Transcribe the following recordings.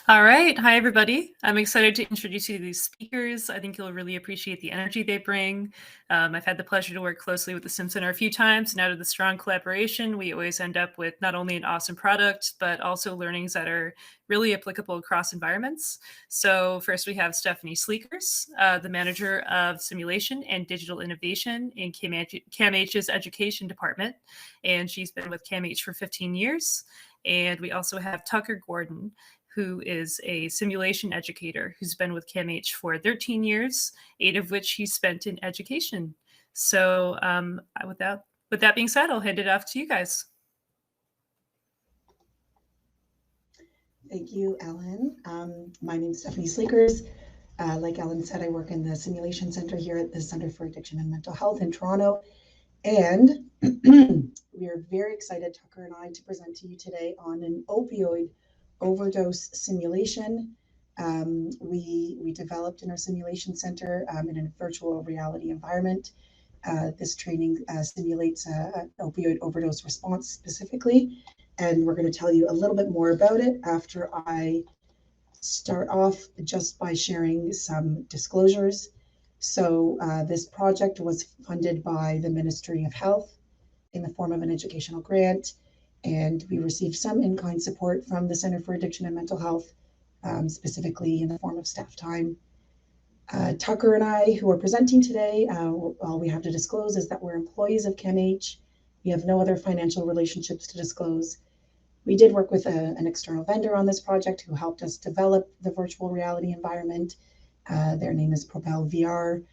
All right. Hi, everybody. I'm excited to introduce you to these speakers. I think you'll really appreciate the energy they bring. I've had the pleasure to work closely with the Sim Center a few times, and out of the strong collaboration, we always end up with not only an awesome product, but also learnings that are really applicable across environments. So first we have Stephanie Sliekers, the Manager of Simulation and Digital Innovation in CAMH's Education Department, and she's been with CAMH for 15 years. And we also have Tucker Gordon, who is a simulation educator who's been with CAMH for 13 years, 8 of which he spent in education. So with that being said, I'll hand it off to you guys. Thank you, Ellen. My name is Stephanie Sliekers. Like Ellen said, I work in the Simulation Center here at the Center for Addiction and Mental Health in Toronto. And we are very excited, Tucker and I, to present to you today on an opioid overdose simulation. We developed in our simulation center in a virtual reality environment. This training simulates an opioid overdose response specifically, and we're going to tell you a little bit more about it after I start off just by sharing some disclosures. So this project was funded by the Ministry of Health in the form of an educational grant, and we received some in-kind support from the Center for Addiction and Mental Health, specifically in the form of staff time. Tucker and I, who are presenting today, all we have to disclose is that we're employees of CAMH. We have no other financial relationships to disclose. We did work with an external vendor on this project who helped us develop the virtual reality environment. Their name is Propel VR.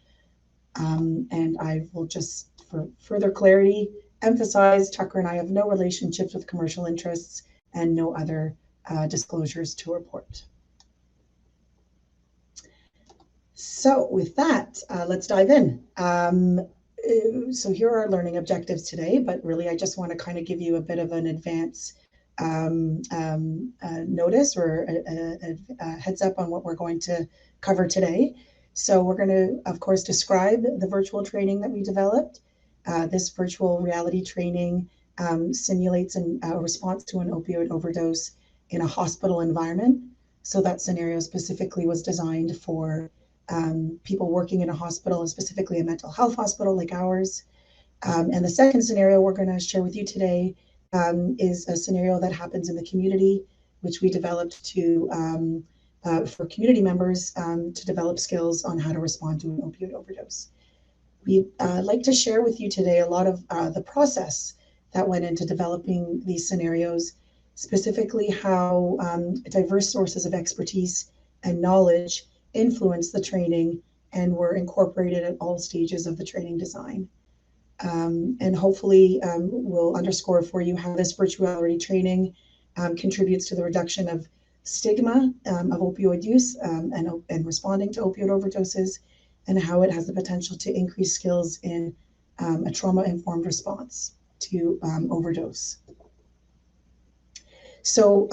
And I will just, for further clarity, emphasize Tucker and I have no relationships with commercial interests and no other disclosures to report. So with that, let's dive in. So here are our learning objectives today, but really I just want to kind of give you a bit of an advance notice or a heads up on what we're going to cover today. So we're going to, of course, describe the virtual training that we developed. This virtual reality training simulates a response to an opioid overdose in a hospital environment. So that scenario specifically was designed for people working in a hospital, specifically a mental health hospital like ours. And the second scenario we're going to share with you today is a scenario that happens in the community, which we developed to for community members to develop skills on how to respond to an opioid overdose. We'd like to share with you today a lot of the process that went into developing these scenarios, specifically how diverse sources of expertise and knowledge influence the training and were incorporated at all stages of the training design. And hopefully we'll underscore for you how this virtuality training contributes to the reduction of stigma of opioid use and responding to opioid overdoses, and how it has the potential to increase skills in a trauma-informed response to overdose. So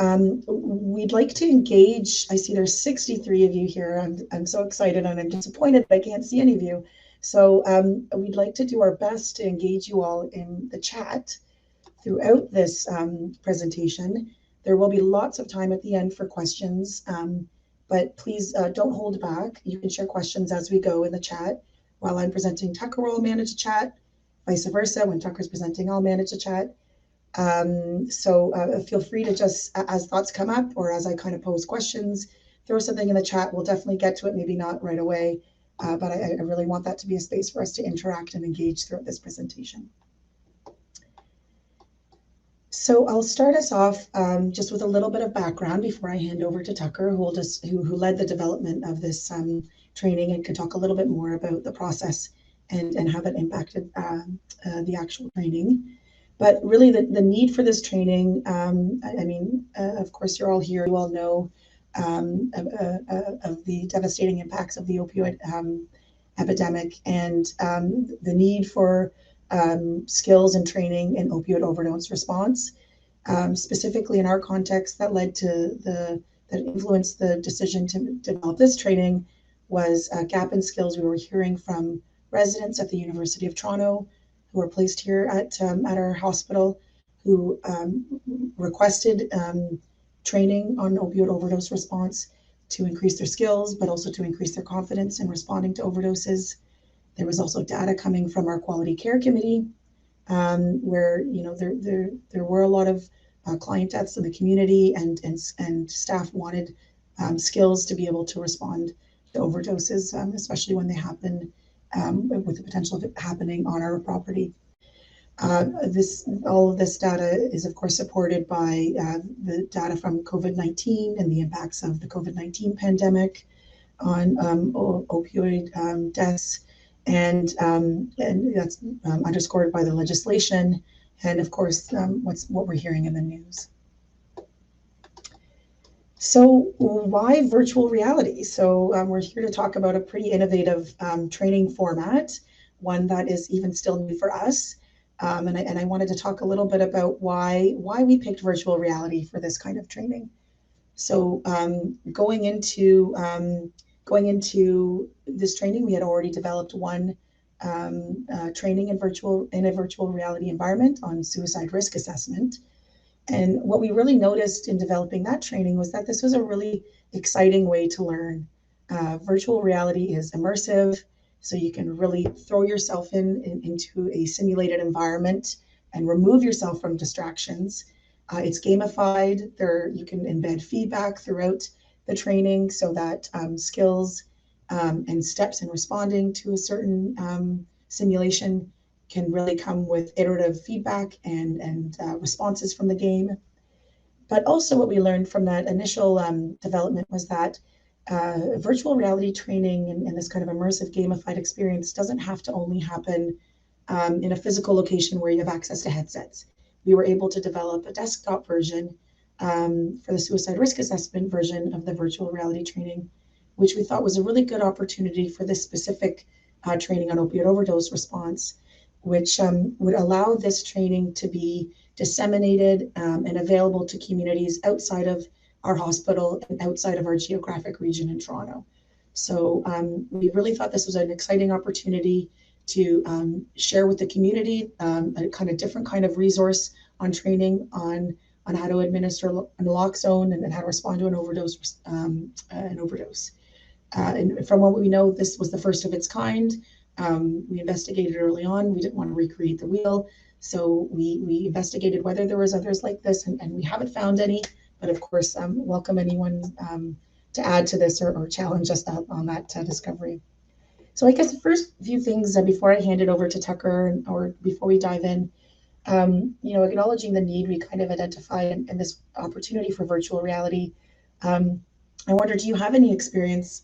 we'd like to engage. I see there's 63 of you here. I'm so excited, and I'm disappointed that I can't see any of you. So we'd like to do our best to engage you all in the chat throughout this presentation. There will be lots of time at the end for questions, but please don't hold back. You can share questions as we go in the chat. While I'm presenting, Tucker will manage the chat, vice versa. When Tucker's presenting, I'll manage the chat. So feel free to just, as thoughts come up or as I kind of pose questions, throw something in the chat. We'll definitely get to it, maybe not right away, but I really want that to be a space for us to interact and engage throughout this presentation. So I'll start us off just with a little bit of background before I hand over to Tucker, who led the development of this training and can talk a little bit more about the process and how that impacted the actual training. But really the need for this training, of course, you're all here, you all know of the devastating impacts of the opioid epidemic and the need for skills and training in opioid overdose response. Specifically in our context, that influenced the decision to develop this training was a gap in skills we were hearing from residents at the University of Toronto who were placed here at our hospital, who requested training on opioid overdose response to increase their skills, but also to increase their confidence in responding to overdoses. There was also data coming from our quality care committee, where there were a lot of client deaths in the community, and staff wanted skills to be able to respond to overdoses, especially when they happen, with the potential of it happening on our property. All of this data is, of course, supported by the data from COVID-19 and the impacts of the COVID-19 pandemic on opioid deaths, and that's underscored by the legislation, and of course, what we're hearing in the news. So why virtual reality? So we're here to talk about a pretty innovative training format, one that is even still new for us. And I wanted to talk a little bit about why we picked virtual reality for this kind of training. So going into this training, we had already developed one training in a virtual reality environment on suicide risk assessment. And what we really noticed in developing that training was that this was a really exciting way to learn. Virtual reality is immersive, so you can really throw yourself into a simulated environment and remove yourself from distractions. It's gamified. You can embed feedback throughout the training so that skills and steps in responding to a certain simulation can really come with iterative feedback and responses from the game. But also what we learned from that initial development was that virtual reality training and this kind of immersive gamified experience doesn't have to only happen in a physical location where you have access to headsets. We were able to develop a desktop version for the suicide risk assessment version of the virtual reality training, which we thought was a really good opportunity for this specific training on opioid overdose response, which would allow this training to be disseminated and available to communities outside of our hospital and outside of our geographic region in Toronto. So we really thought this was an exciting opportunity to share with the community a kind of different kind of resource on training on how to administer naloxone and how to respond to an overdose. And from what we know, this was the first of its kind. We investigated early on. We didn't want to recreate the wheel. So we investigated whether there was others like this, and we haven't found any. But of course, welcome anyone to add to this or challenge us on that discovery. So I guess the first few things before I hand it over to Tucker, or before we dive in, acknowledging the need we kind of identified in this opportunity for virtual reality. I wonder, do you have any experience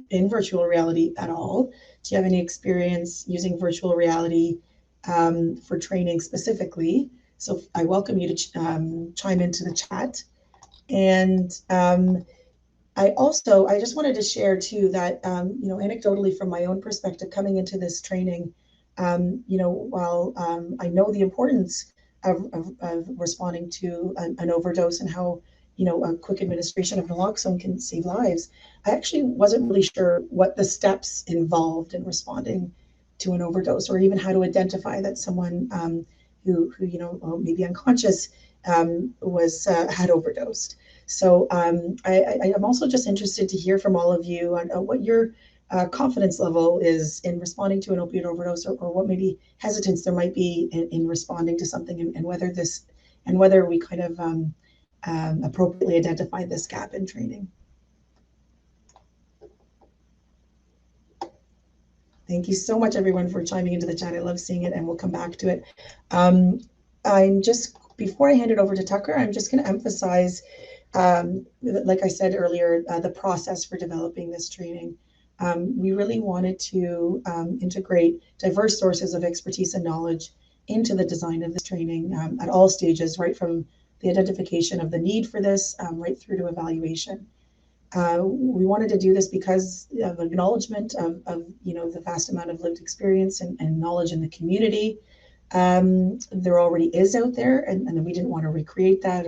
in virtual reality at all? Do you have any experience using virtual reality for training specifically? So I welcome you to chime into the chat. And I just wanted to share too that, anecdotally from my own perspective, coming into this training, while I know the importance of responding to an overdose and how, a quick administration of naloxone can save lives, I actually wasn't really sure what the steps involved in responding to an overdose, or even how to identify that someone who maybe unconscious had overdosed. So I'm also just interested to hear from all of you on what your confidence level is in responding to an opioid overdose, or what maybe hesitance there might be in responding to something, and whether we kind of appropriately identify this gap in training. Thank you so much, everyone, for chiming into the chat. I love seeing it, and we'll come back to it. Before I hand it over to Tucker, I'm just going to emphasize, like I said earlier, the process for developing this training. We really wanted to integrate diverse sources of expertise and knowledge into the design of this training at all stages, right from the identification of the need for this right through to evaluation. We wanted to do this because of acknowledgement of the vast amount of lived experience and knowledge in the community. There already is out there, and we didn't want to recreate that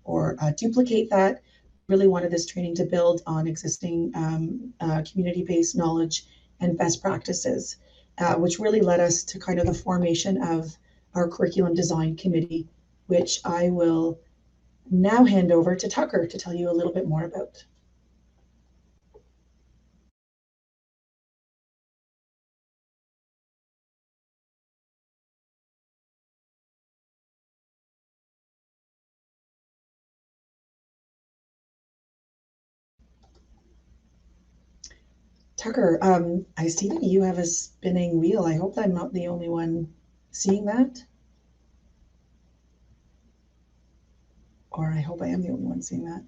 or duplicate that. Really wanted this training to build on existing community-based knowledge and best practices, which really led us to kind of the formation of our curriculum design committee, which I will now hand over to Tucker to tell you a little bit more about. Tucker, I see that you have a spinning wheel. I hope I'm not the only one seeing that. Or I hope I am the only one seeing that.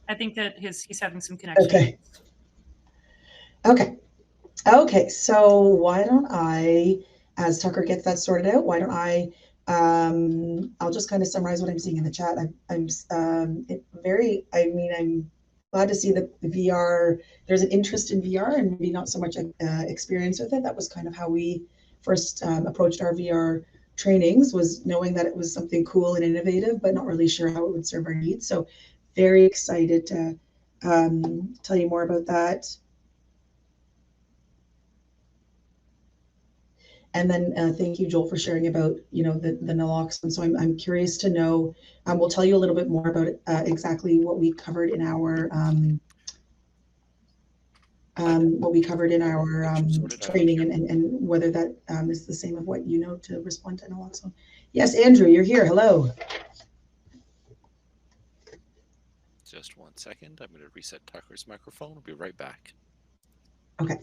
I think that he's having some connection. Okay. Okay. Okay. So why don't I, as Tucker gets that sorted out, why don't I'll just kind of summarize what I'm seeing in the chat. I'm glad to see that the VR, there's an interest in VR and maybe not so much experience with it. That was kind of how we first approached our VR trainings, was knowing that it was something cool and innovative, but not really sure how it would serve our needs. So very excited to tell you more about that. And then thank you, Joel, for sharing about the naloxone. So I'm curious to know. We'll tell you a little bit more about exactly what we covered in our training, and whether that is the same of what you know to respond to naloxone. Yes, Andrew, you're here. Hello. Just 1 second. I'm going to reset Tucker's microphone. I'll be right back. Okay.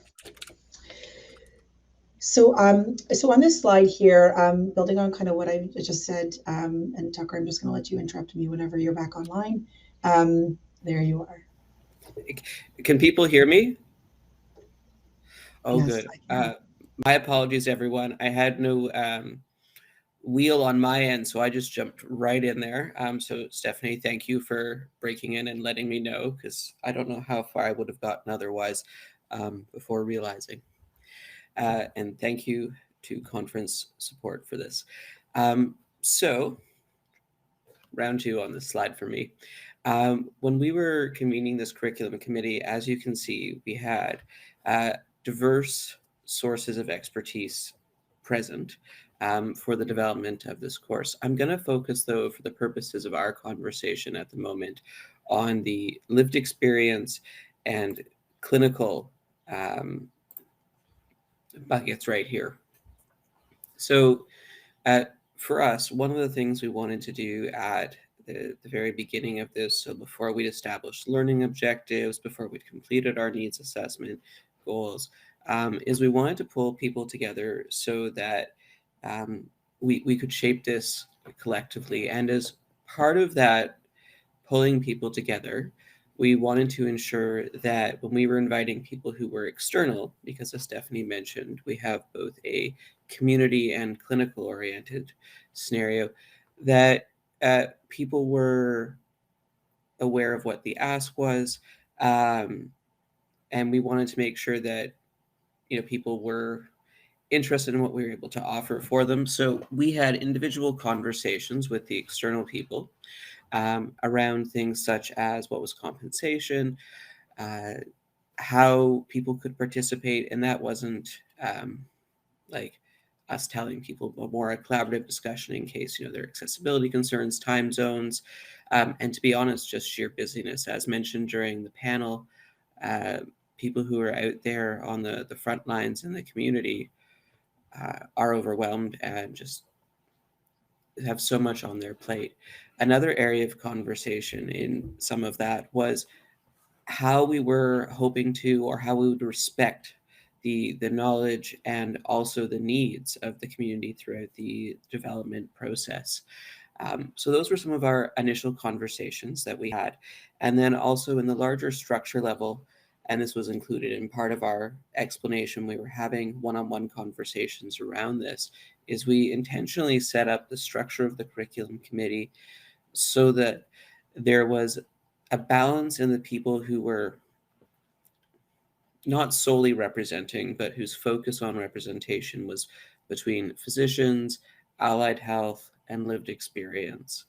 So on this slide here, building on kind of what I just said, and Tucker, I'm just going to let you interrupt me whenever you're back online. There you are. Can people hear me? Oh, Yes, good. I can. My apologies, everyone. I had no wheel on my end, so I just jumped right in there. So Stephanie, thank you for breaking in and letting me know, because I don't know how far I would have gotten otherwise before realizing. And thank you to conference support for this. So round two on this slide for me. When we were convening this curriculum committee, as you can see, we had diverse sources of expertise present for the development of this course. I'm going to focus, though, for the purposes of our conversation at the moment, on the lived experience and clinical buckets right here. So for us, one of the things we wanted to do at the very beginning of this, so before we'd established learning objectives, before we'd completed our needs assessment goals, is we wanted to pull people together so that we could shape this collectively. And as part of that pulling people together, we wanted to ensure that when we were inviting people who were external, because as Stephanie mentioned, we have both a community and clinical oriented scenario, that people were aware of what the ask was, and we wanted to make sure that people were interested in what we were able to offer for them. So we had individual conversations with the external people around things such as what was compensation, how people could participate, and that wasn't like us telling people, but more a collaborative discussion in case there are accessibility concerns, time zones, and to be honest, just sheer busyness. As mentioned during the panel, people who are out there on the front lines in the community are overwhelmed and just have so much on their plate. Another area of conversation in some of that was how we were hoping to, or how we would respect the knowledge and also the needs of the community throughout the development process. So those were some of our initial conversations that we had. And then also in the larger structure level, and this was included in part of our explanation, we were having one-on-one conversations around this, is we intentionally set up the structure of the curriculum committee so that there was a balance in the people who were not solely representing, but whose focus on representation was between physicians, allied health, and lived experience.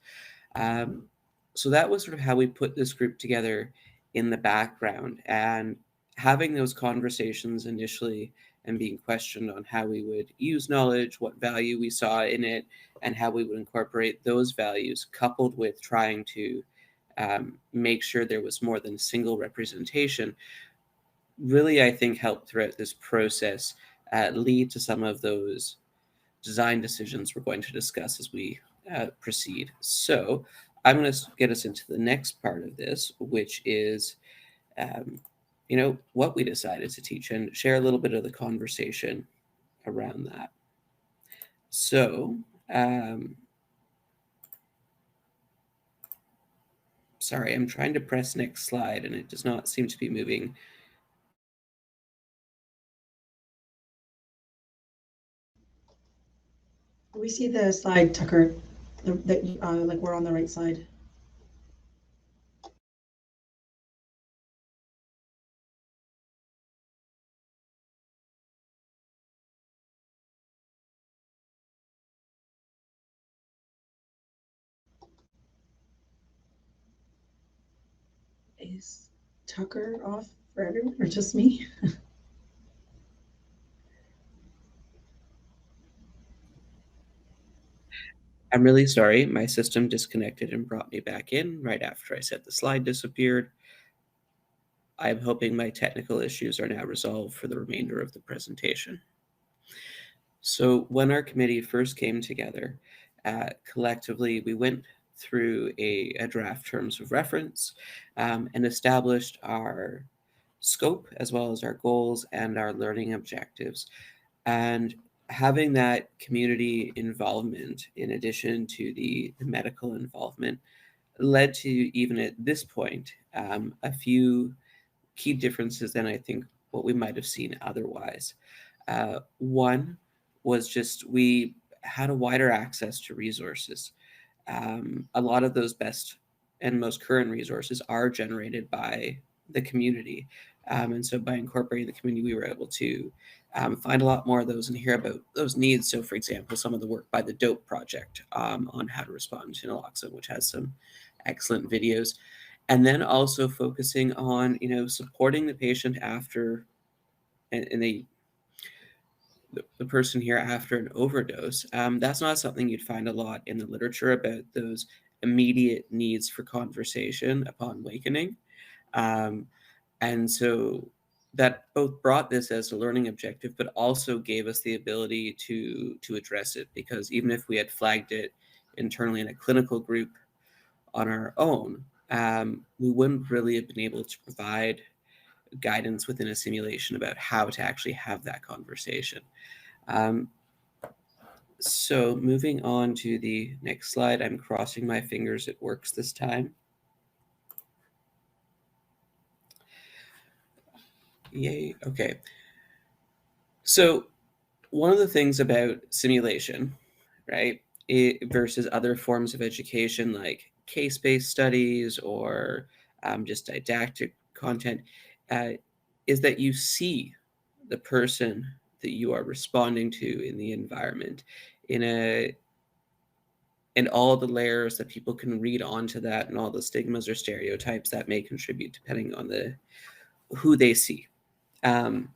So that was sort of how we put this group together in the background. And having those conversations initially and being questioned on how we would use knowledge, what value we saw in it, and how we would incorporate those values, coupled with trying to make sure there was more than a single representation, really, I think, helped throughout this process lead to some of those design decisions we're going to discuss as we proceed. So I'm going to get us into the next part of this, which is what we decided to teach and share a little bit of the conversation around that. So, sorry, I'm trying to press next slide and it does not seem to be moving. We see the slide, Tucker, that like we're on the right side. Is Tucker off for everyone or just me? I'm really sorry. My system disconnected and brought me back in right after I said the slide disappeared. I'm hoping my technical issues are now resolved for the remainder of the presentation. So when our committee first came together, collectively, we went through a draft terms of reference and established our scope as well as our goals and our learning objectives. And having that community involvement in addition to the medical involvement led to, even at this point, a few key differences than I think what we might have seen otherwise. One was just we had a wider access to resources. A lot of those best and most current resources are generated by the community. And so by incorporating the community, we were able to find a lot more of those and hear about those needs. So for example, some of the work by the DOPE project on how to respond to naloxone, which has some excellent videos. And then also focusing on, supporting the patient after, and the person here after an overdose. That's not something you'd find a lot in the literature about those immediate needs for conversation upon awakening. And so that both brought this as a learning objective, but also gave us the ability to address it, because even if we had flagged it internally in a clinical group on our own, we wouldn't really have been able to provide guidance within a simulation about how to actually have that conversation. So moving on to the next slide, I'm crossing my fingers it works this time. Yay, okay. So one of the things about simulation, right, versus other forms of education like case-based studies or just didactic content, is that you see the person that you are responding to in the environment and all the layers that people can read onto that and all the stigmas or stereotypes that may contribute depending on who they see. In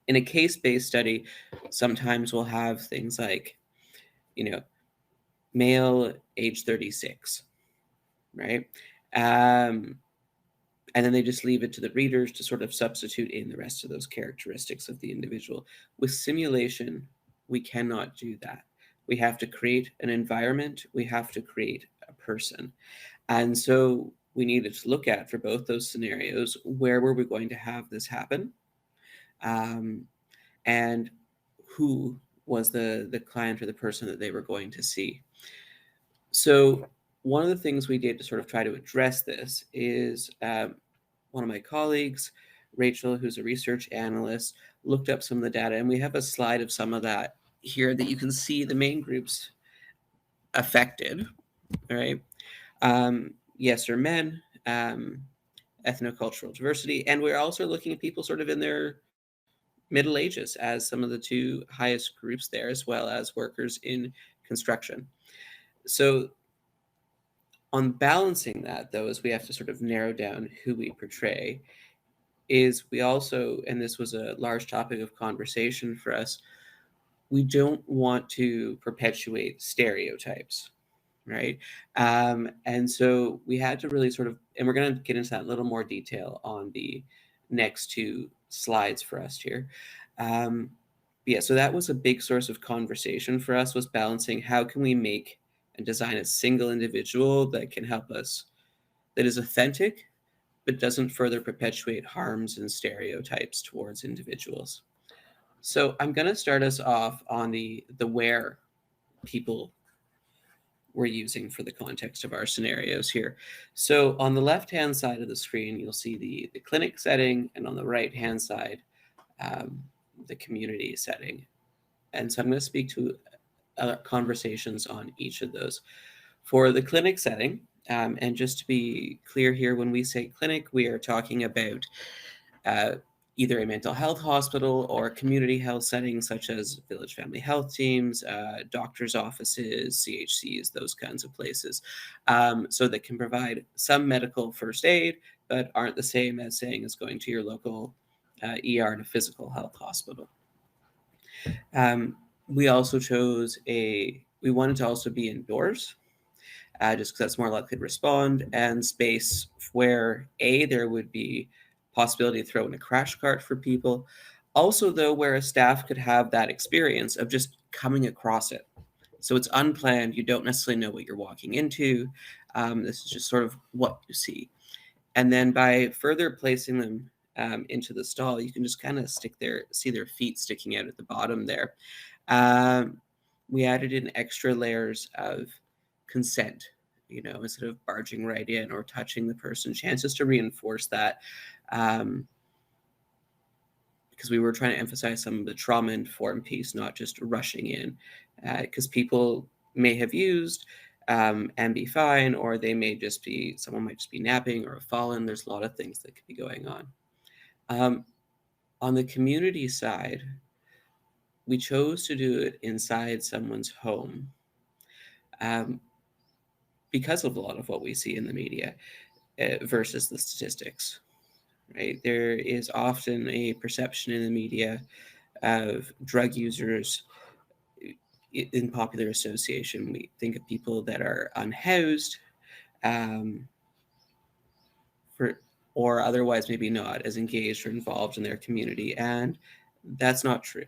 a case-based study, sometimes we'll have things like, male, age 36, right? And then they just leave it to the readers to sort of substitute in the rest of those characteristics of the individual. With simulation, we cannot do that. We have to create an environment. We have to create a person. And so we needed to look at, for both those scenarios, where were we going to have this happen? And who was the client or the person that they were going to see. So one of the things we did to sort of try to address this is one of my colleagues, Rachel, who's a research analyst, looked up some of the data, and we have a slide of some of that here that you can see the main groups affected, all right? Yes or men, ethnocultural diversity, and we're also looking at people sort of in their middle ages as some of the two highest groups there, as well as workers in construction. So on balancing that, though, is we have to sort of narrow down who we portray. is we also, and this was a large topic of conversation for us, we don't want to perpetuate stereotypes, right? And so we had to really sort of, and we're going to get into that in a little more detail on the next two slides for us here. Yeah, so that was a big source of conversation for us, was balancing how can we make and design a single individual that can help us, that is authentic, but doesn't further perpetuate harms and stereotypes towards individuals. So I'm going to start us off on the where people were using for the context of our scenarios here. So on the left-hand side of the screen, you'll see the clinic setting, and on the right-hand side, the community setting. And so I'm going to speak to conversations on each of those. For the clinic setting, and just to be clear here, when we say clinic, we are talking about either a mental health hospital or community health settings such as village family health teams, doctors' offices, CHCs, those kinds of places. So that can provide some medical first aid, but aren't the same as saying as going to your local ER and a physical health hospital. We also chose we wanted to also be indoors, just because that's more likely to respond, and space where there would be possibility to throw in a crash cart for people. Also, though, where a staff could have that experience of just coming across it. So it's unplanned. You don't necessarily know what you're walking into. This is just sort of what you see. And then by further placing them into the stall, you can just kind of see their feet sticking out at the bottom there. We added in extra layers of consent, instead of barging right in or touching the person, chances to reinforce that, because we were trying to emphasize some of the trauma-informed piece, not just rushing in, because people may have used and be fine, or someone might just be napping or have fallen. There's a lot of things that could be going on. On the community side, we chose to do it inside someone's home, because of a lot of what we see in the media versus the statistics, right? There is often a perception in the media of drug users in popular association. We think of people that are unhoused, or otherwise maybe not as engaged or involved in their community, and that's not true.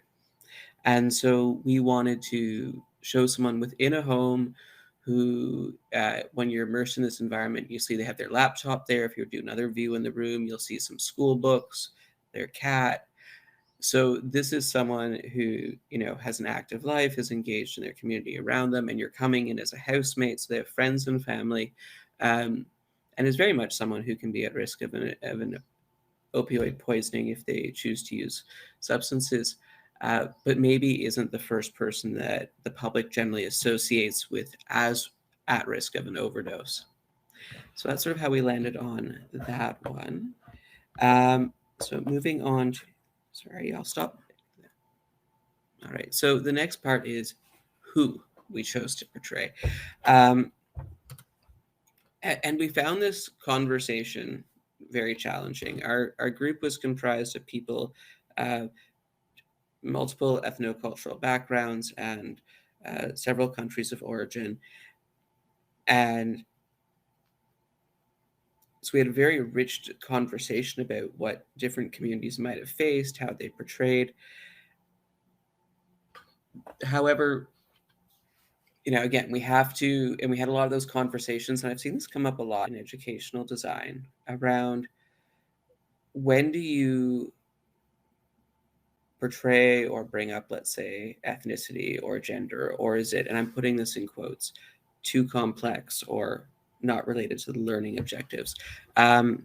And so we wanted to show someone within a home who, when you're immersed in this environment, you see they have their laptop there. If you do another view in the room, you'll see some school books, their cat. So this is someone who, has an active life, is engaged in their community around them, and you're coming in as a housemate, so they have friends and family, and is very much someone who can be at risk of an opioid poisoning if they choose to use substances. But maybe isn't the first person that the public generally associates with as at risk of an overdose. So that's sort of how we landed on that one. So moving on to, sorry, I'll stop. All right, so the next part is who we chose to portray. And we found this conversation very challenging. Our group was comprised of people, multiple ethnocultural backgrounds and several countries of origin. And so we had a very rich conversation about what different communities might have faced, how they portrayed. However, again, we have to, and we had a lot of those conversations, and I've seen this come up a lot in educational design around when do you portray or bring up, let's say, ethnicity or gender, or is it, and I'm putting this in quotes, too complex or not related to the learning objectives. And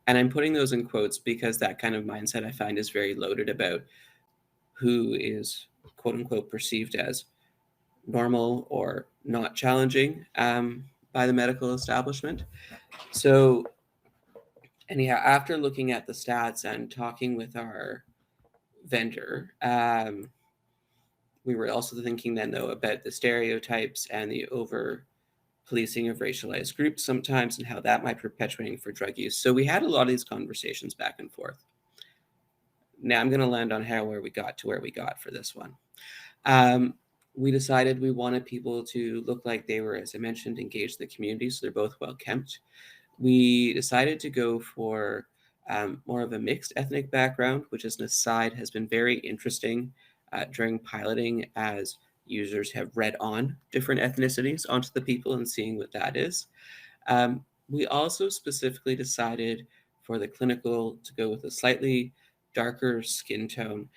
I'm putting those in quotes because that kind of mindset I find is very loaded about who is, quote unquote, perceived as normal or not challenging by the medical establishment. So anyhow, after looking at the stats and talking with our vendor, we were also thinking then, though, about the stereotypes and the policing of racialized groups sometimes and how that might be perpetuating for drug use. So we had a lot of these conversations back and forth. Now I'm going to land on where we got to where we got for this one. We decided we wanted people to look like they were, as I mentioned, engaged in the community, so they're both well kept. We decided to go for more of a mixed ethnic background, which as an aside has been very interesting during piloting, as users have read on different ethnicities onto the people and seeing what that is. We also specifically decided for the clinical to go with a slightly darker skin tone.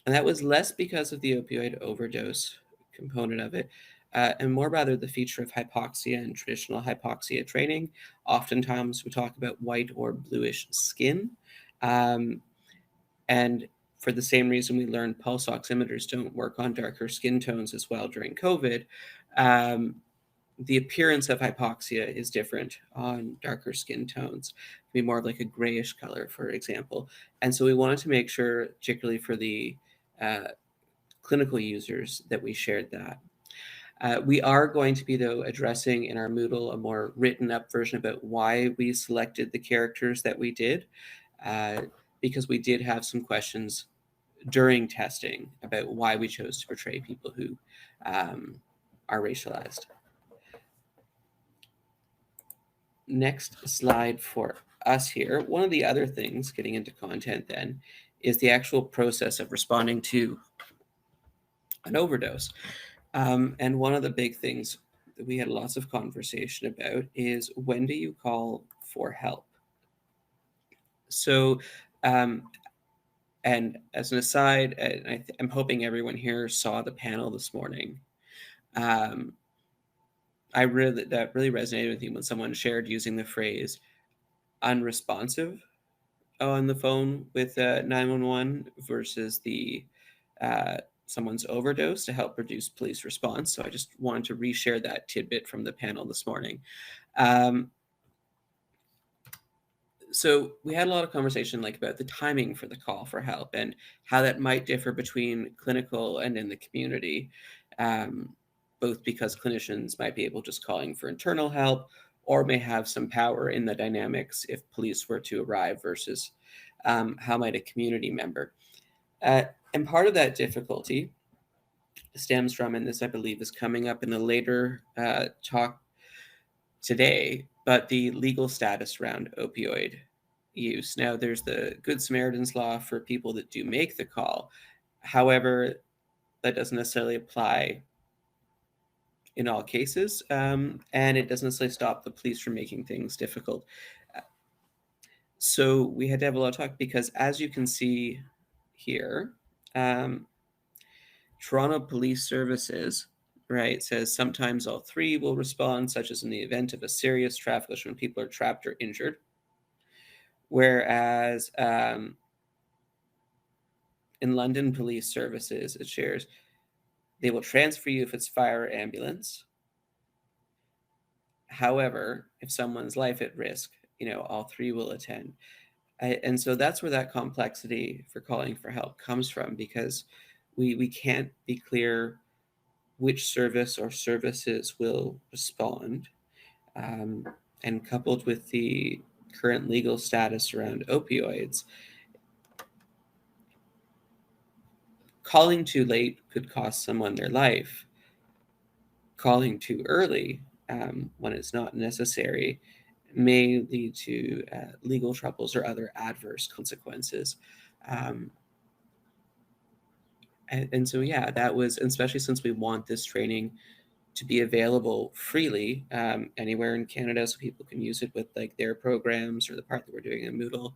And that was less because of the opioid overdose component of it, and more rather the feature of hypoxia and traditional hypoxia training. Oftentimes we talk about white or bluish skin. And for the same reason we learned pulse oximeters don't work on darker skin tones as well during COVID, the appearance of hypoxia is different on darker skin tones. It can be more of like a grayish color, for example. And so we wanted to make sure, particularly for the clinical users, that we shared that. We are going to be, though, addressing in our Moodle a more written up version about why we selected the characters that we did, because we did have some questions during testing about why we chose to portray people who are racialized. Next slide for us here. One of the other things, getting into content then, is the actual process of responding to an overdose. And one of the big things that we had lots of conversation about is, when do you call for help? So, and as an aside, and I'm hoping everyone here saw the panel this morning. That really resonated with me when someone shared using the phrase unresponsive on the phone with 911 versus the someone's overdose to help reduce police response. So I just wanted to reshare that tidbit from the panel this morning. So we had a lot of conversation about the timing for the call for help and how that might differ between clinical and in the community, both because clinicians might be able just calling for internal help or may have some power in the dynamics if police were to arrive versus how might a community member. And part of that difficulty stems from, and this I believe is coming up in a later talk today, but the legal status around opioid use. Now, there's the Good Samaritan's Law for people that do make the call. However, that doesn't necessarily apply in all cases, and it doesn't necessarily stop the police from making things difficult. So we had to have a lot of talk because, as you can see here, Toronto Police Services, right, says sometimes all three will respond, such as in the event of a serious traffic issue when people are trapped or injured. Whereas in London Police Services, it shares they will transfer you if it's fire or ambulance. However, if someone's life at risk, all three will attend. And so that's where that complexity for calling for help comes from, because we can't be clear which service or services will respond. And coupled with the current legal status around opioids, calling too late could cost someone their life. Calling too early, when it's not necessary, may lead to legal troubles or other adverse consequences. And so, yeah, that was, especially since we want this training to be available freely anywhere in Canada, so people can use it with their programs or the part that we're doing in Moodle.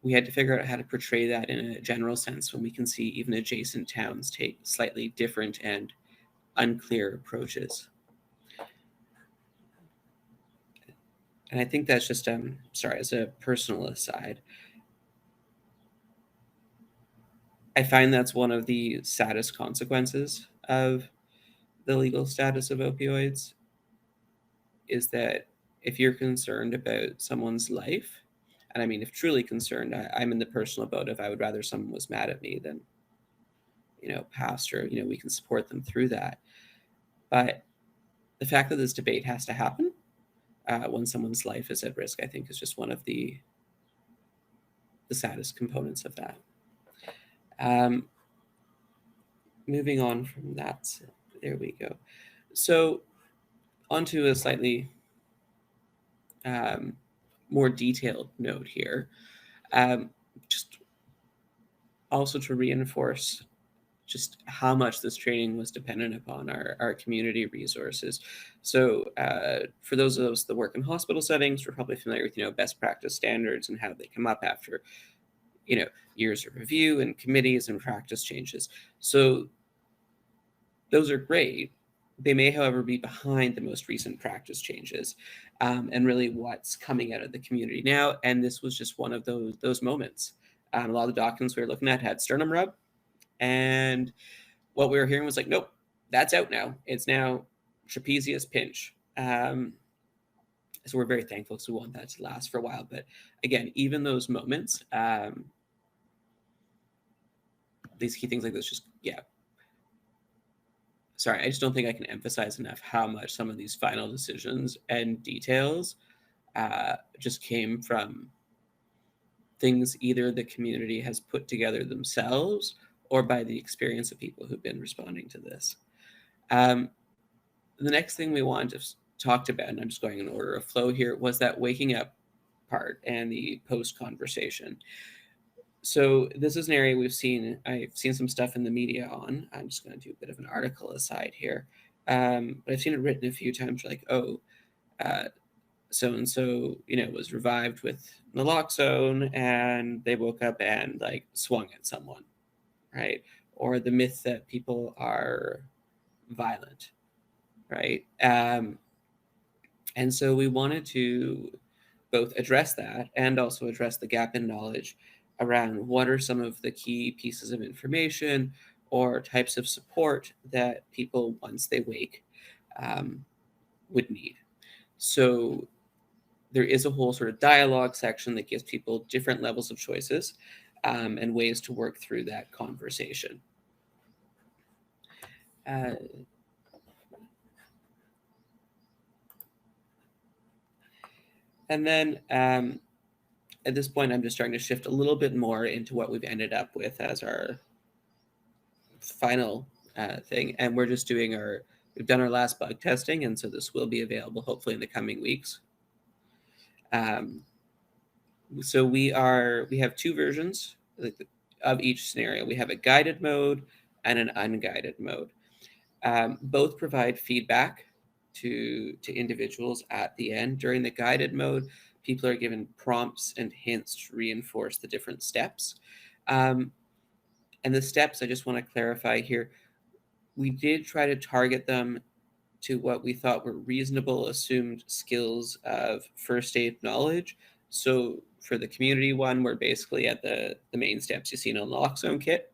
We had to figure out how to portray that in a general sense when we can see even adjacent towns take slightly different and unclear approaches. And I think that's just, sorry, as a personal aside, I find that's one of the saddest consequences of the legal status of opioids, is that if you're concerned about someone's life, and I mean, if truly concerned, I'm in the personal boat of I would rather someone was mad at me than, passed, or, we can support them through that. But the fact that this debate has to happen when someone's life is at risk, I think, is just one of the saddest components of that. Moving on from that, there we go. So onto a slightly more detailed note here. Just also to reinforce just how much this training was dependent upon our community resources. So for those of us that work in hospital settings, we're probably familiar with, best practice standards and how they come up after, years of review and committees and practice changes. So those are great. They may, however, be behind the most recent practice changes and really what's coming out of the community now. And this was just one of those moments. A lot of the documents we were looking at had sternum rub, and what we were hearing was like, nope, that's out now. It's now trapezius pinch. So we're very thankful because we want that to last for a while. But again, even those moments, these key things like this, sorry, I just don't think I can emphasize enough how much some of these final decisions and details just came from things either the community has put together themselves or by the experience of people who've been responding to this. The next thing we wanted to talk about, and I'm just going in order of flow here, was that waking up part and the post conversation. So this is an area I've seen some stuff in the media on. I'm just going to do a bit of an article aside here. But I've seen it written a few times like, so-and-so, was revived with naloxone and they woke up and like swung at someone, right? Or the myth that people are violent, right? And so we wanted to both address that and also address the gap in knowledge around what are some of the key pieces of information or types of support that people, once they wake, would need. So there is a whole sort of dialogue section that gives people different levels of choices and ways to work through that conversation. And then at this point, I'm just starting to shift a little bit more into what we've ended up with as our final thing. And we're just we've done our last bug testing. And so this will be available hopefully in the coming weeks. So we have two versions of each scenario. We have a guided mode and an unguided mode. Both provide feedback to individuals at the end. During the guided mode, people are given prompts and hints to reinforce the different steps. And the steps, I just want to clarify here, we did try to target them to what we thought were reasonable assumed skills of first aid knowledge. So for the community one, we're basically at the main steps you see in a naloxone kit.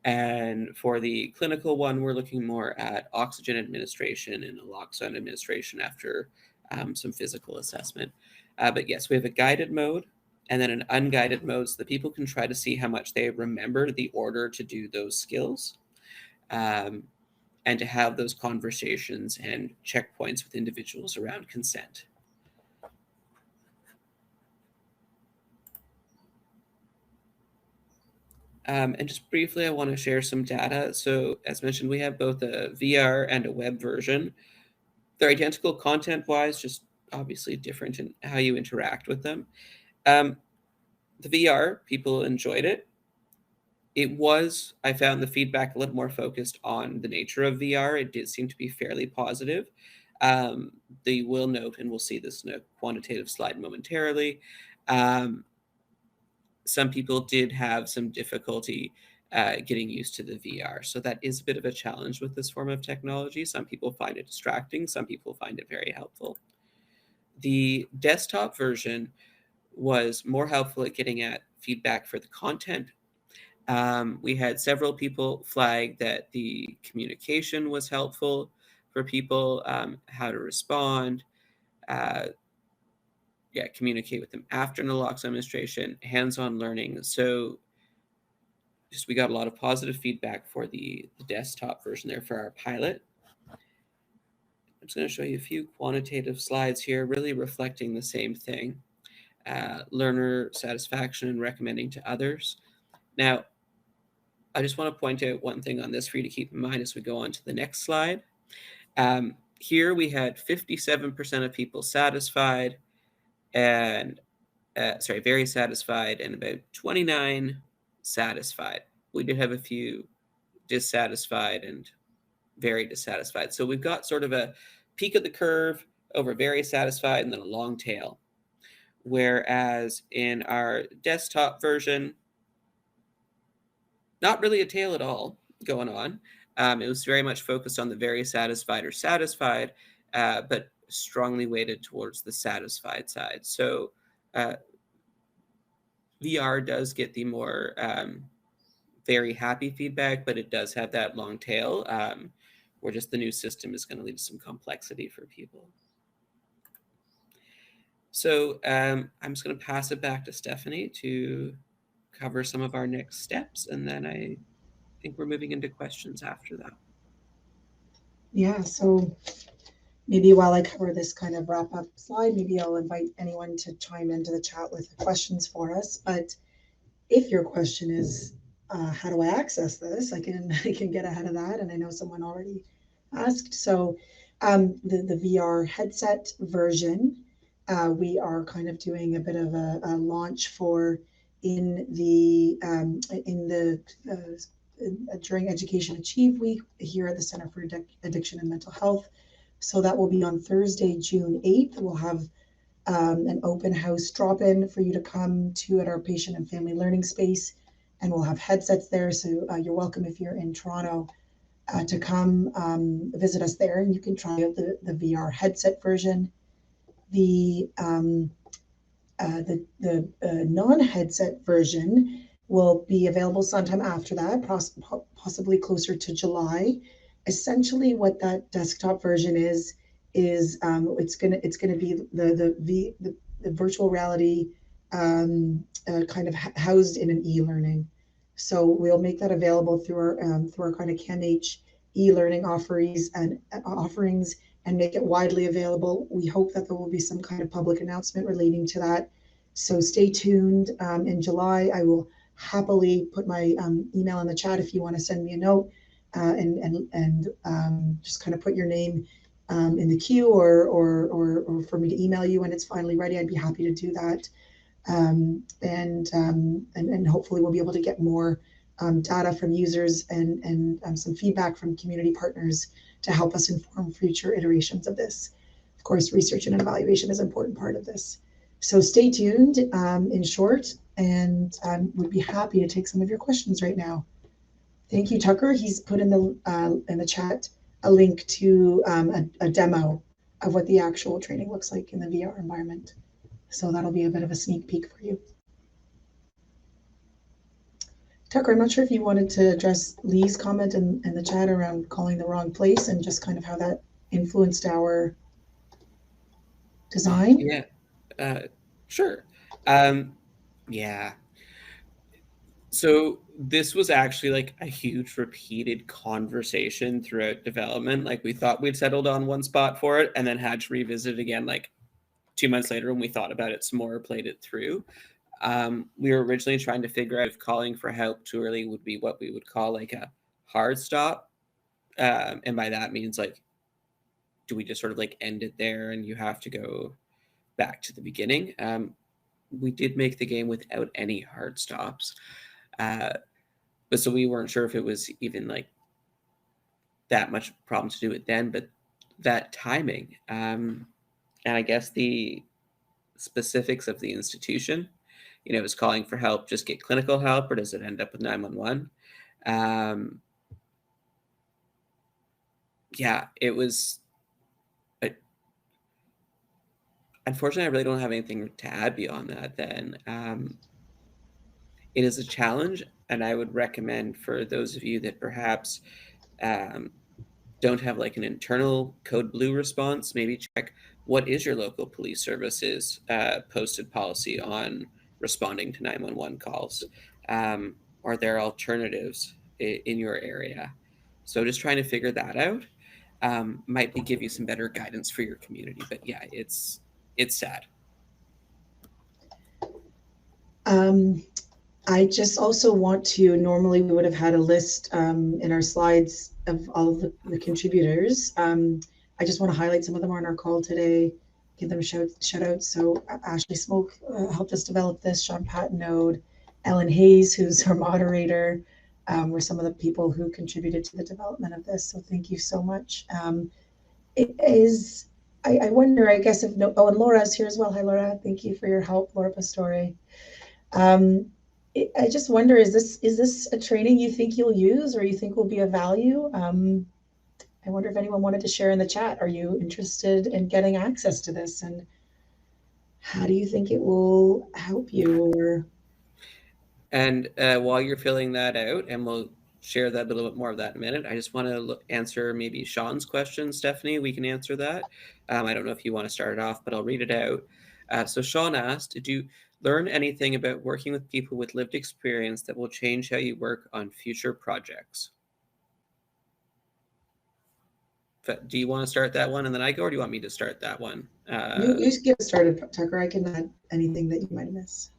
And for the clinical one, we're looking more at oxygen administration and naloxone administration after some physical assessment. But yes, we have a guided mode and then an unguided mode so that people can try to see how much they remember the order to do those skills and to have those conversations and checkpoints with individuals around consent. And just briefly, I want to share some data. So as mentioned, we have both a VR and a web version. They're identical content-wise, just obviously different in how you interact with them. The VR, people enjoyed it. I found the feedback a little more focused on the nature of VR. It did seem to be fairly positive. They will note, and we'll see this in a quantitative slide momentarily, some people did have some difficulty getting used to the VR. So that is a bit of a challenge with this form of technology. Some people find it distracting. Some people find it very helpful. The desktop version was more helpful at getting at feedback for the content. We had several people flag that the communication was helpful for people, how to respond, communicate with them after naloxone administration, hands-on learning. So we got a lot of positive feedback for the desktop version there for our pilot. just going to show you a few quantitative slides here, really reflecting the same thing. Learner satisfaction and recommending to others. Now, I just want to point out one thing on this for you to keep in mind as we go on to the next slide. Here we had 57% of people satisfied and very satisfied, and about 29 satisfied. We did have a few dissatisfied and very dissatisfied. So we've got sort of a peak of the curve over very satisfied and then a long tail. Whereas in our desktop version, not really a tail at all going on. It was very much focused on the very satisfied or satisfied, but strongly weighted towards the satisfied side. So VR does get the more very happy feedback, but it does have that long tail where just the new system is going to lead to some complexity for people. So I'm just going to pass it back to Stephanie to cover some of our next steps, and then I think we're moving into questions after that. Yeah, so maybe while I cover this kind of wrap up slide, maybe I'll invite anyone to chime into the chat with questions for us. But if your question is, how do I access this? I can get ahead of that. And I know someone already asked. So the VR headset version, we are kind of doing a bit of a launch for during Education Achieve Week here at the Center for Addiction and Mental Health. So that will be on Thursday, June 8th. We'll have an open house drop-in for you to come to at our patient and family learning space. And we'll have headsets there. So you're welcome if you're in Toronto to come visit us there. And you can try out the VR headset version. The non-headset version will be available sometime after that, possibly closer to July. Essentially, what that desktop version is it's gonna be the virtual reality kind of housed in an e-learning. So we'll make that available through our kind of CAMH e-learning offerings and make it widely available. We hope that there will be some kind of public announcement relating to that. So stay tuned. In July, I will happily put my email in the chat if you want to send me a note and just kind of put your name in the queue or for me to email you when it's finally ready. I'd be happy to do that. And hopefully we'll be able to get more data from users and some feedback from community partners to help us inform future iterations of this. Of course, research and evaluation is an important part of this. So stay tuned, in short, and would be happy to take some of your questions right now. Thank you, Tucker. He's put in the chat a link to a demo of what the actual training looks like in the VR environment. So that'll be a bit of a sneak peek for you. Tucker, I'm not sure if you wanted to address Lee's comment in the chat around calling the wrong place and just kind of how that influenced our design. Yeah, sure. Yeah. So this was actually like a huge repeated conversation throughout development. Like we thought we'd settled on one spot for it and then had to revisit it again like 2 months later when we thought about it some more, played it through. We were originally trying to figure out if calling for help too early would be what we would call like a hard stop. And by that means like, do we just sort of like end it there and you have to go back to the beginning? We did make the game without any hard stops. But so we weren't sure if it was even like that much problem to do it then, but that timing, and I guess the specifics of the institution, you know, is calling for help just get clinical help or does it end up with 911? Yeah, it was, unfortunately, I really don't have anything to add beyond that then. It is a challenge, and I would recommend for those of you that perhaps don't have like an internal code blue response, maybe check what is your local police service's posted policy on responding to 911 calls. Are there alternatives in your area? So just trying to figure that out. might be give you some better guidance for your community. But yeah, it's sad. I just also want to, normally we would have had a list in our slides of all of the contributors. I just want to highlight some of them on our call today, give them shout outs. So Ashley Smoke helped us develop this, Sean Patnode, Ellen Hayes, who's our moderator, were some of the people who contributed to the development of this. So thank you so much. It is, I wonder, I guess if no, oh, and Laura's here as well. Hi, Laura. Thank you for your help, Laura Pastore. I just wonder, is this a training you think you'll use or you think will be of value? I wonder if anyone wanted to share in the chat. Are you interested in getting access to this, and how do you think it will help you? Or And while you're filling that out, and we'll share a little bit more of that in a minute, I just want to answer maybe Sean's question. Stephanie, we can answer that. I don't know if you want to start it off, but I'll read it out. So Sean asked, did you learn anything about working with people with lived experience that will change how you work on future projects? Do you want to start that one and then I go, or do you want me to start that one? you get started, Tucker. I can add anything that you might miss.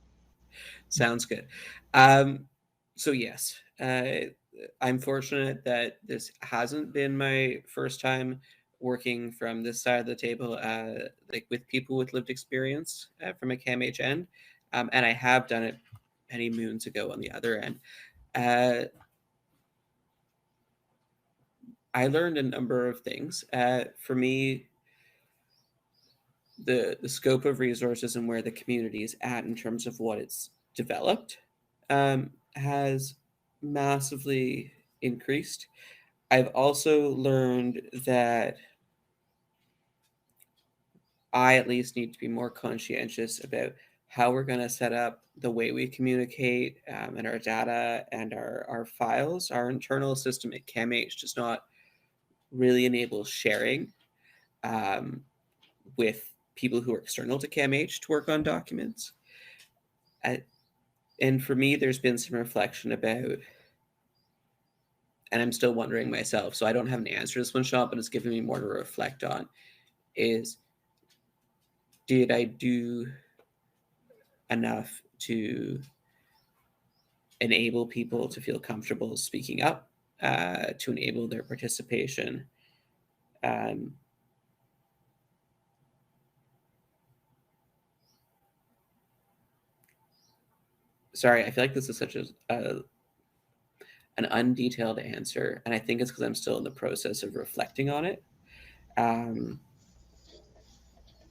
Sounds good. So yes, I'm fortunate that this hasn't been my first time working from this side of the table, like with people with lived experience from a CAMH end, and I have done it many moons ago on the other end. I learned a number of things. For me, the scope of resources and where the community is at in terms of what it's developed has massively increased. I've also learned that I at least need to be more conscientious about how we're going to set up the way we communicate and our data and our files. Our internal system at CAMH does not really enable sharing with people who are external to CAMH to work on documents. And for me, there's been some reflection about, and I'm still wondering myself, so I don't have an answer to this one, Sean, but it's giving me more to reflect on, is did I do enough to enable people to feel comfortable speaking up, to enable their participation? Sorry, I feel like this is such an undetailed answer, and I think it's because I'm still in the process of reflecting on it. And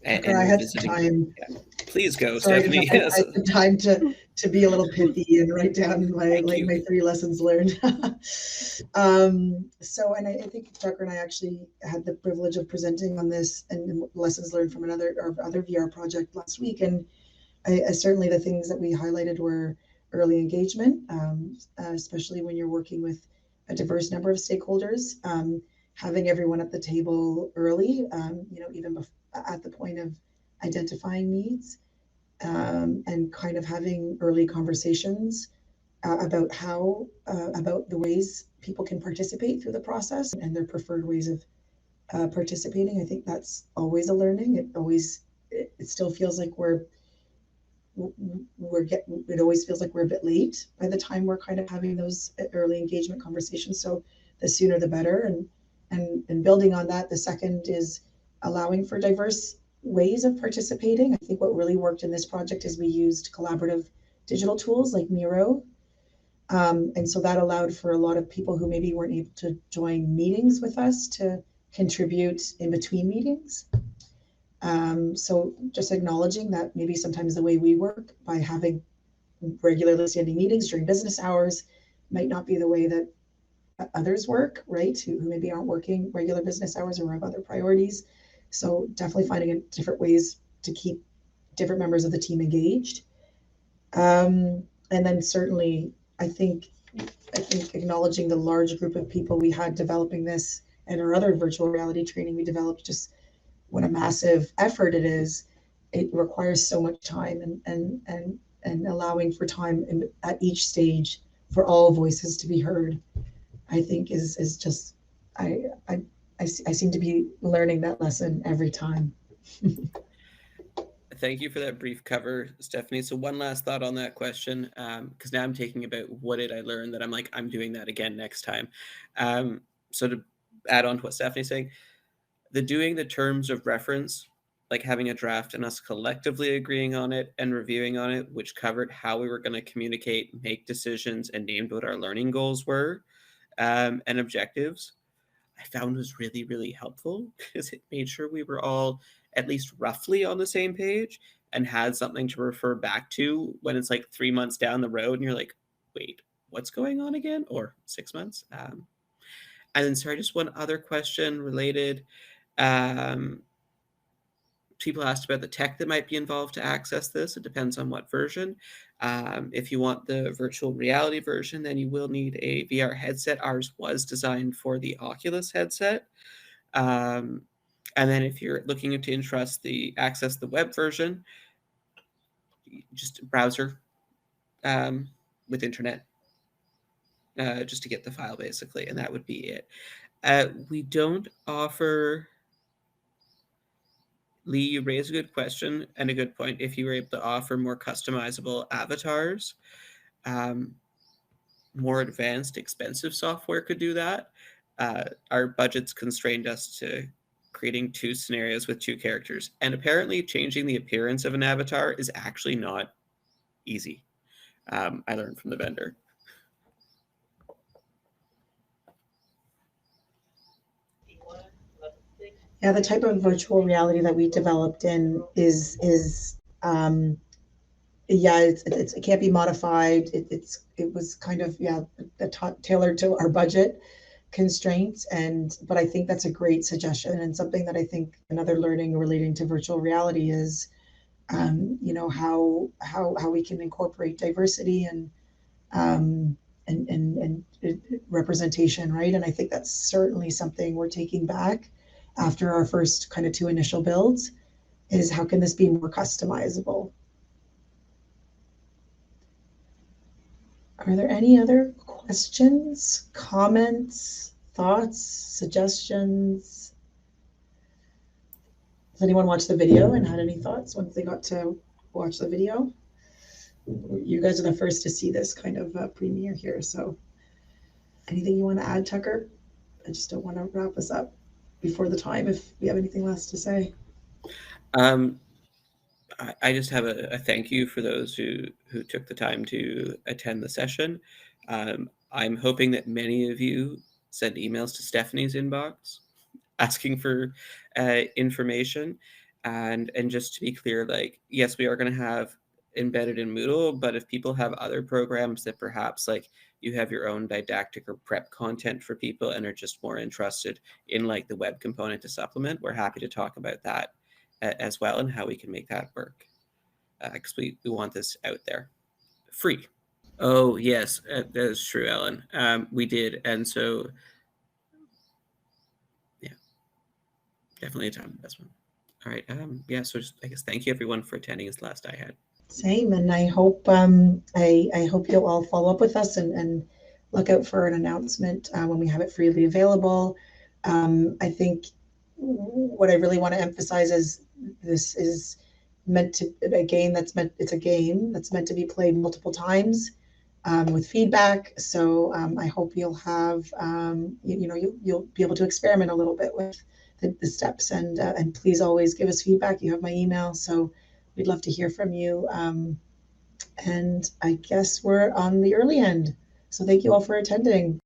I had some time. Yeah. Please go, Sorry, Stephanie. I had some time to be a little pithy and write down my my 3 lessons learned. So, and I think Tucker and I actually had the privilege of presenting on this and lessons learned from other VR project last week, and I certainly the things that we highlighted were early engagement, especially when you're working with a diverse number of stakeholders, having everyone at the table early, even at the point of identifying needs, and kind of having early conversations about how about the ways people can participate through the process and their preferred ways of participating. I think that's always a learning. It still feels like it always feels like we're a bit late by the time we're kind of having those early engagement conversations. So the sooner the better. And building on that, the second is allowing for diverse ways of participating. I think what really worked in this project is we used collaborative digital tools like Miro. And so that allowed for a lot of people who maybe weren't able to join meetings with us to contribute in between meetings. So just acknowledging that maybe sometimes the way we work by having regularly standing meetings during business hours might not be the way that others work, right? Who maybe aren't working regular business hours or have other priorities. So definitely finding different ways to keep different members of the team engaged. And then certainly, I think acknowledging the large group of people we had developing this and our other virtual reality training we developed, just what a massive effort it is. It requires so much time and allowing for time at each stage for all voices to be heard, I think is just, I I seem to be learning that lesson every time. Thank you for that brief cover, Stephanie. So one last thought on that question, because now I'm thinking about what did I learn that I'm like, I'm doing that again next time. So to add on to what Stephanie's saying, doing the terms of reference, like having a draft and us collectively agreeing on it and reviewing on it, which covered how we were going to communicate, make decisions, and named what our learning goals were and objectives, I found was really, really helpful because it made sure we were all at least roughly on the same page and had something to refer back to when it's like 3 months down the road and you're like, wait, what's going on again? Or 6 months. And then, sorry, just one other question related. People asked about the tech that might be involved to access this. It depends on what version. If you want the virtual reality version, then you will need a VR headset. Ours was designed for the Oculus headset. And then if you're looking to access the web version, just browser with internet, just to get the file basically, and that would be it. We don't offer. Lee, you raised a good question and a good point. If you were able to offer more customizable avatars, more advanced, expensive software could do that. Our budgets constrained us to creating 2 scenarios with 2 characters. And apparently changing the appearance of an avatar is actually not easy. I learned from the vendor. Yeah, the type of virtual reality that we developed in is it can't be modified. It was kind of tailored to our budget constraints, but I think that's a great suggestion and something that I think another learning relating to virtual reality is how we can incorporate diversity and representation, right? And I think that's certainly something we're taking back after our first kind of 2 initial builds, is how can this be more customizable? Are there any other questions, comments, thoughts, suggestions? Does anyone watch the video and had any thoughts once they got to watch the video? You guys are the first to see this kind of premiere here. So anything you want to add, Tucker? I just don't want to wrap us up before the time if we have anything less to say. I just have a thank you for those who took the time to attend the session. I'm hoping that many of you sent emails to Stephanie's inbox asking for information. And just to be clear, like, yes, we are going to have embedded in Moodle, but if people have other programs that perhaps like you have your own didactic or prep content for people and are just more interested in like the web component to supplement, we're happy to talk about that as well and how we can make that work. Because we want this out there free. Oh, yes, that is true, Ellen. We did. And so, yeah, definitely a time investment. All right. So just, I guess, thank you everyone for attending. Is the last I had. Same, and I hope I hope you'll all follow up with us and look out for an announcement when we have it freely available. I think what I really want to emphasize is this is it's a game that's meant to be played multiple times with feedback. So I hope you'll have you'll be able to experiment a little bit with the steps and please always give us feedback. You have my email, so we'd love to hear from you. And I guess we're on the early end. So thank you all for attending.